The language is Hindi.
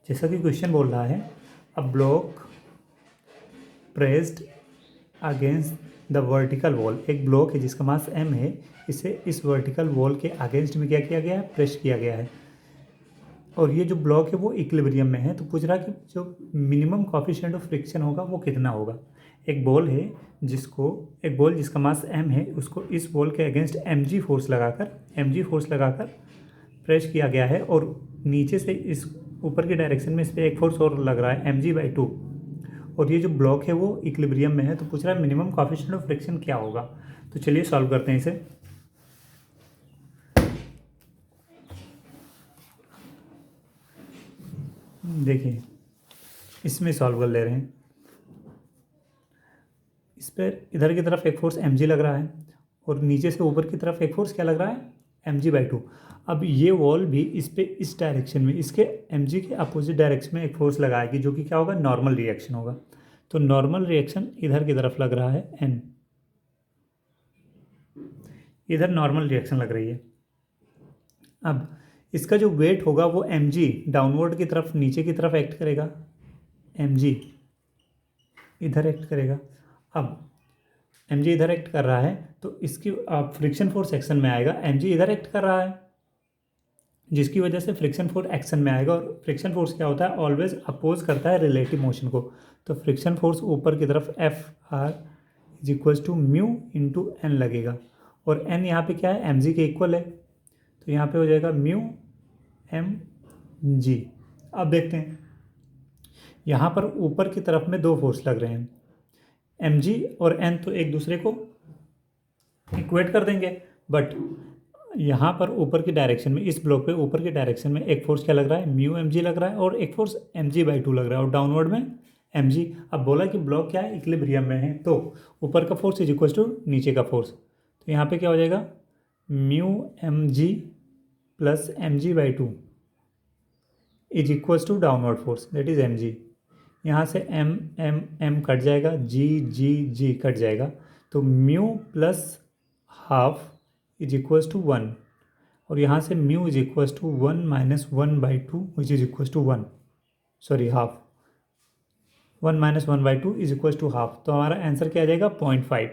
जैसा कि क्वेश्चन बोल रहा है, a block pressed against the vertical wall, एक ब्लॉक है जिसका मास m है, इसे इस वर्टिकल वॉल के अगेंस्ट में क्या किया गया है, प्रेस किया गया है, और ये जो ब्लॉक है वो इक्विलिब्रियम में है। तो पूछ रहा है कि जो मिनिमम कोएफिशिएंट ऑफ फ्रिक्शन होगा वो कितना होगा। एक बॉल है एक बॉल जिसका मास m है, उसको इस बॉल के अगेंस्ट mg फोर्स लगाकर प्रेस किया गया है, और नीचे से इस ऊपर की डायरेक्शन में इस पर एक फोर्स और लग रहा है mg/2, और ये जो ब्लॉक है वो इक्विलिब्रियम में है। तो पूछ रहा है मिनिमम कोएफिशिएंट ऑफ फ्रिक्शन क्या होगा। तो चलिए सॉल्व करते हैं इसे। देखिए, इसमें सॉल्व कर ले रहे हैं। इस पर इधर की तरफ एक फोर्स mg लग रहा है, और नीचे से ऊपर की तरफ एक फोर्स क्या लग रहा है, mg/2। अब ये वॉल भी इस पे इस डायरेक्शन में इसके mg के अपोजिट डायरेक्शन में एक फोर्स लगाएगी, जो कि क्या होगा, नॉर्मल रिएक्शन होगा। तो नॉर्मल रिएक्शन इधर की तरफ लग रहा है n, इधर नॉर्मल रिएक्शन लग रही है। अब इसका जो वेट होगा वो mg डाउनवर्ड की तरफ, नीचे की तरफ एक्ट करेगा, mg इधर एक्ट करेगा। अब mg इधर एक्ट कर रहा है तो इसकी फ्रिक्शन फोर्स एक्शन में आएगा, mg इधर एक्ट कर रहा है जिसकी वजह से फ्रिक्शन फोर्स एक्शन में आएगा, और फ्रिक्शन फोर्स क्या होता है, ऑलवेज अपोज करता है रिलेटिव मोशन को। तो फ्रिक्शन फोर्स ऊपर की तरफ Fr is equals to mu into N लगेगा, और n यहाँ पे क्या है, mg के इक्वल है, तो यहाँ पे हो जाएगा म्यू mg। अब देखते हैं, यहाँ पर ऊपर की तरफ में दो फोर्स लग रहे हैं, mg और n, तो एक दूसरे को इक्वेट कर देंगे, बट यहाँ पर ऊपर की डायरेक्शन में, इस ब्लॉक पे ऊपर की डायरेक्शन में एक फोर्स क्या लग रहा है, म्यू mg लग रहा है, और एक फोर्स mg/2 लग रहा है, और डाउनवर्ड में mg। अब बोला कि ब्लॉक क्या है, इक्विलिब्रियम में है, तो ऊपर का फोर्स इज इक्वल टू नीचे का फोर्स। तो यहाँ पे क्या हो जाएगा, mu mg plus mg/2 is equals to downward force, that is mg। यहाँ से m कट जाएगा, g कट जाएगा, तो mu plus half is equals to 1, और यहाँ से mu is equals to 1 minus 1/2 which is equals to 1, sorry half, 1 minus 1/2 is equals to half. तो हमारा आंसर क्या आ जाएगा, 0.5।